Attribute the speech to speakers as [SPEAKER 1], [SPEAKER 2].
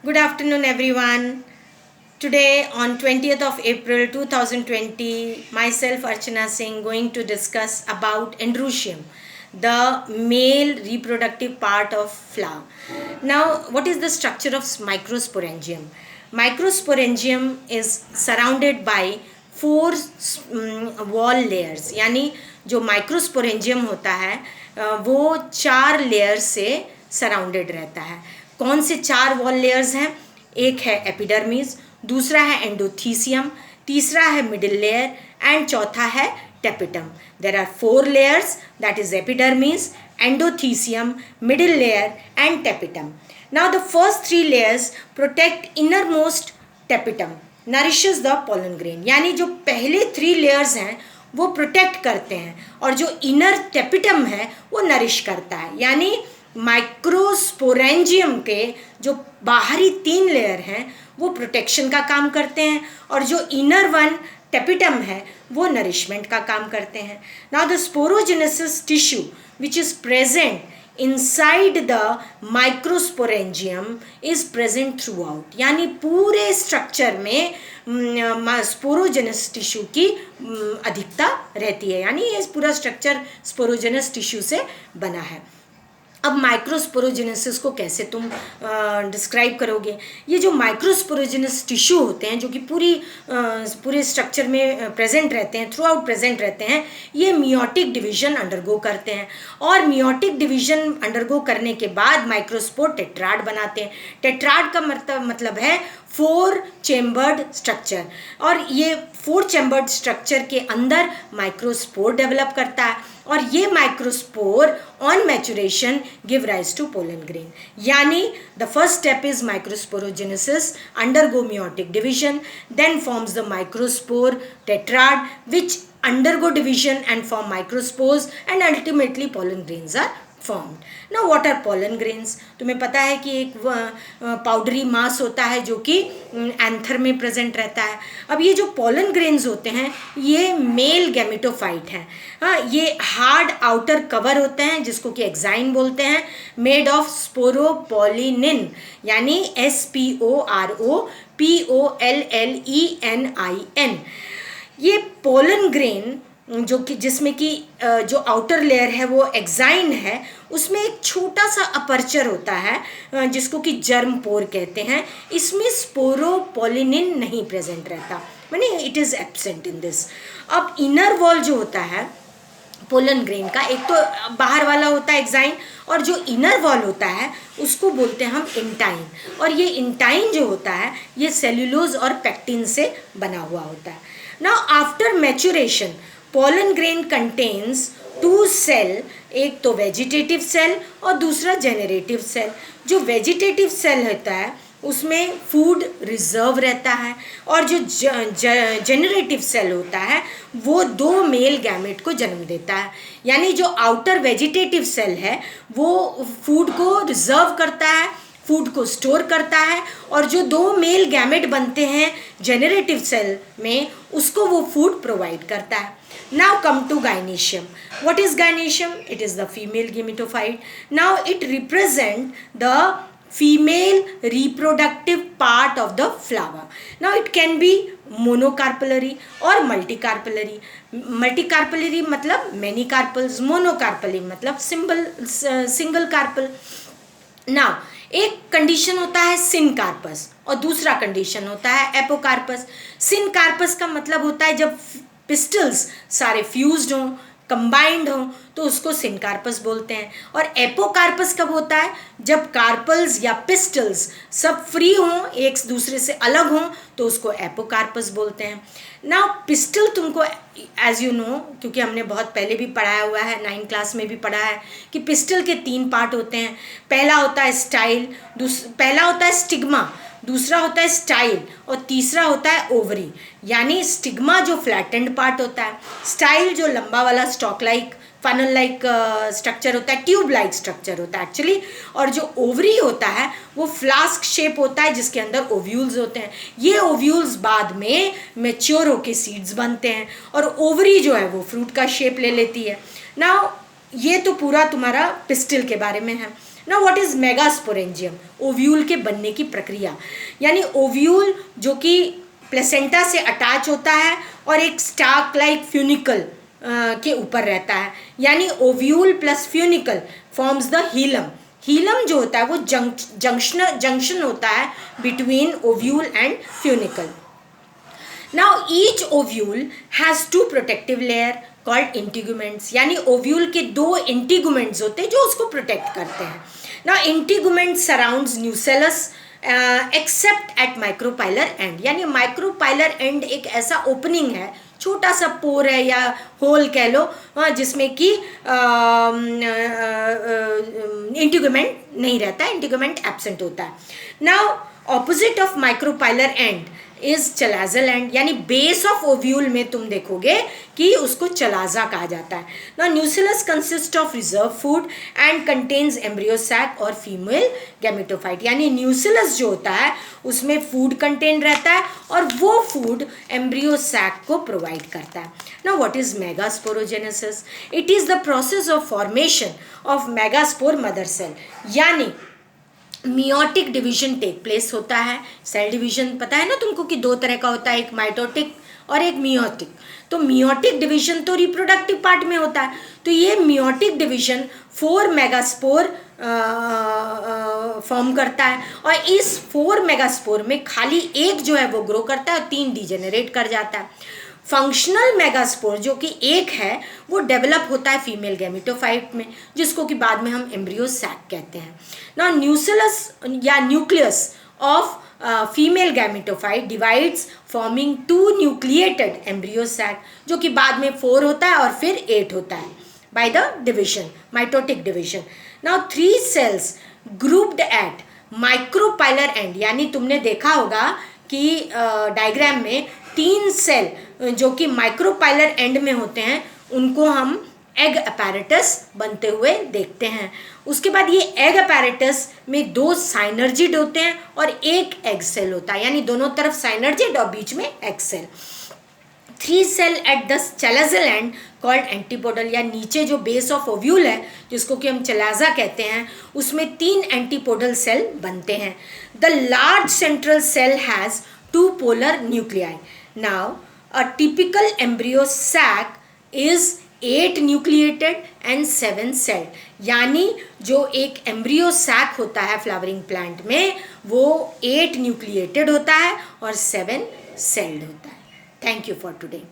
[SPEAKER 1] Good afternoon, everyone. Today, on 20th of April 2020, myself, Archana Singh, going to discuss about androecium, the male reproductive part of flower. Now, what is the structure of microsporangium? Microsporangium is surrounded by four wall layers, यानी जो microsporangium होता है वो चार layers से surrounded रहता है. कौन से चार वॉल लेयर्स हैं? एक है एपिडर्मिस, दूसरा है एंडोथीसियम, तीसरा है मिडिल लेयर एंड चौथा है tapetum. There are four layers, that is epidermis, endothecium, middle layer and tapetum. Now the first three layers protect inner most tapetum, nourishes the pollen grain. यानी जो पहले three layers हैं वो protect करते हैं और जो इनर टेपिटम है वो नरिश करता है. यानी माइक्रोस्पोरेंजियम के जो बाहरी तीन लेयर हैं वो प्रोटेक्शन का काम करते हैं और जो इनर वन टेपिटम है वो नरिशमेंट का काम करते हैं. Now the sporogenesis tissue which is present inside the microsporangium is present throughout. यानी पूरे स्ट्रक्चर में स्पोरोजेनस टिश्यू की अधिकता रहती है. यानी ये पूरा स्ट्रक्चर स्पोरोजेनस टिश्यू से बना है. अब माइक्रोस्पोरोजेनेसिस को कैसे तुम डिस्क्राइब करोगे? ये जो माइक्रोस्पोरोजेनस टिश्यू होते हैं जो कि पूरे स्ट्रक्चर में प्रेजेंट रहते हैं, थ्रू आउट प्रेजेंट रहते हैं, ये मियोटिक डिवीजन अंडरगो करते हैं और मियोटिक डिवीजन अंडरगो करने के बाद माइक्रोस्पोर टेट्राड बनाते हैं. टेट्राड का मतलब है फोर चेम्बर्ड स्ट्रक्चर और ये फोर चेम्बर्ड स्ट्रक्चर के अंदर माइक्रोस्पोर डेवलप करता है और ये microspore on maturation give rise to pollen grain. यानी the first step is microsporogenesis, undergo meiotic division, then forms the microspore tetrad which undergo division and form microspores and ultimately pollen grains are formed. Now what are pollen grains? तुम्हें पता है कि एक powdery मास होता है जो कि anther में प्रेजेंट रहता है. अब ये जो पोलन ग्रेन्स होते हैं ये मेल गैमेटोफाइट हैं. ये हार्ड आउटर कवर होते हैं जिसको कि एक्साइन बोलते हैं, मेड ऑफ स्पोरोपोलिनिन, यानी SPOROPOLLENIN. ये पोलन ग्रेन जो कि जिसमें कि जो आउटर लेयर है वो एक्साइन है, उसमें एक छोटा सा अपर्चर होता है जिसको कि जर्म पोर कहते हैं. इसमें स्पोरोपोलिनिन नहीं प्रेजेंट रहता, माने it is absent in this. अब इनर वॉल जो होता है पोलन ग्रेन का, एक तो बाहर वाला होता है एक्साइन और जो इनर वॉल होता है उसको बोलते हैं हम इंटाइन. और ये इंटाइन जो होता है ये सेल्यूलोज और पेक्टिन से बना हुआ होता है. Now after maturation, pollen grain contains two cell, एक तो वेजिटेटिव सेल और दूसरा जेनरेटिव सेल. जो वेजिटेटिव सेल होता है उसमें फूड रिजर्व रहता है और जो जेनरेटिव सेल होता है वो दो मेल गैमेट को जन्म देता है. यानी जो आउटर वेजिटेटिव सेल है वो फूड को रिजर्व करता है, फूड को स्टोर करता है और जो दो मेल गैमेट बनते हैं जेनरेटिव सेल में उसको वो फूड प्रोवाइड करता है. Now come to gynoecium. What is gynoecium? It is the female gametophyte. Now it represent the female reproductive part of the flower. Now it can be monocarpellary और multicarpellary. Multicarpellary मतलब many carpels, monocarpellary मतलब single carpel. Now एक condition होता है syncarpous और दूसरा condition होता है एपोकार्पस. सिनकार्पस का मतलब होता है जब पिस्टल्स सारे फ्यूज्ड हों, कंबाइंड हों तो उसको सिनकार्पस बोलते हैं. और एपोकार्पस कब होता है? जब कार्पल्स या पिस्टल्स सब फ्री हों, एक दूसरे से अलग हों तो उसको एपोकार्पस बोलते हैं. नाउ पिस्टल तुमको एज यू नो, क्योंकि हमने बहुत पहले भी पढ़ाया हुआ है, 9th क्लास में भी पढ़ा है कि पिस्टल के तीन पार्ट होते हैं. पहला होता है स्टाइल, पहला होता है स्टिग्मा, दूसरा होता है स्टाइल और तीसरा होता है ओवरी. यानी स्टिग्मा जो फ्लैटेंड पार्ट होता है, स्टाइल जो लंबा वाला stock like funnel like structure होता है, ट्यूब लाइक स्ट्रक्चर होता है एक्चुअली, और जो ओवरी होता है वो फ्लास्क शेप होता है जिसके अंदर ओव्यूल्स होते हैं. ये ओव्यूल्स बाद में मैच्योर होके सीड्स बनते हैं और ओवरी जो है वो फ्रूट का शेप ले लेती है. नाउ ये तो पूरा तुम्हारा पिस्टल के बारे में है. Now what is megasporangium, ovule के बनने की प्रक्रिया, यानी ओव्यूल जो कि प्लेसेंटा से अटैच होता है और एक स्टार्क लाइक फ्यूनिकल के ऊपर रहता है, यानी ovule plus funicle forms the hilum. Hilum जो होता है वो जंक्शन होता है between ovule and funicle. Now each ovule has two protective layer called integuments, यानी ओव्यूल के दो इंटीगुमेंट्स होते हैं जो उसको प्रोटेक्ट करते हैं। Now integument surrounds nucellus except at micropylar end, यानी माइक्रोपाइलर एंड एक ऐसा ओपनिंग है, छोटा सा पोर है या होल कह लो, जिसमें कि इंटीगुमेंट नहीं रहता है, इंटीगुमेंट एब्सेंट होता है। Now opposite of micropylar and is chalazal end, यानी बेस ऑफ ओव्यूल में तुम देखोगे कि उसको चलाजा कहा जाता है। Now nucellus consist of reserve food and contains embryo sac और फीमेल गैमेटोफाइट, यानी न्यूसिलस जो होता है उसमें फूड कंटेन रहता है और वो फूड एम्ब्रियो सैक को प्रोवाइड करता है। Now what is megasporogenesis, it is the process of formation of megaspore mother cell, यानी मियोटिक डिवीजन टेक प्लेस होता है। सेल डिवीजन पता है ना तुमको कि दो तरह का होता है, एक माइटोटिक और एक मियोटिक। तो मियोटिक डिवीजन तो रिप्रोडक्टिव पार्ट में होता है, तो ये मियोटिक डिवीजन 4 मेगास्पोर फॉर्म करता है और इस 4 मेगास्पोर में खाली एक जो है वो ग्रो करता है और 3 डिजेनरेट कर जाता है। फंक्शनल मेगास्पोर जो कि एक है वो डेवलप होता है फीमेल गैमेटोफाइट में, जिसको कि बाद में हम एम्ब्रियो सैक कहते हैं। ना न्यूसिलस या nucleus of female gametophyte divides forming 2 nucleated embryo sac, जो कि बाद में 4 होता है और फिर 8 होता है by the division, mitotic division. Now 3 cells grouped at micropylar end, यानी तुमने देखा होगा कि डायग्राम में 3 सेल जो कि माइक्रोपाइलर एंड में होते हैं उनको हम एग अपैरेटस बनते हुए देखते हैं। उसके बाद ये एग अपैरेटस में 2 साइनर्जिड होते हैं और एक एग सेल होता है, यानी दोनों तरफ साइनर्जिड और बीच में egg cell. 3 cell at the chalazal end called antipodal, या नीचे जो बेस ऑफ ओव्यूल है जिसको कि हम चलाजा कहते हैं, उसमें 3 एंटीपोडल सेल बनते हैं। The large central cell has 2 polar nuclei. Now a typical embryo sac is 8 nucleated and 7 celled, यानी जो एक एम्ब्रियो सैक होता है फ्लावरिंग प्लांट में वो 8 न्यूक्लिएटेड होता है और 7 सेल्ड होता है। Thank you for today.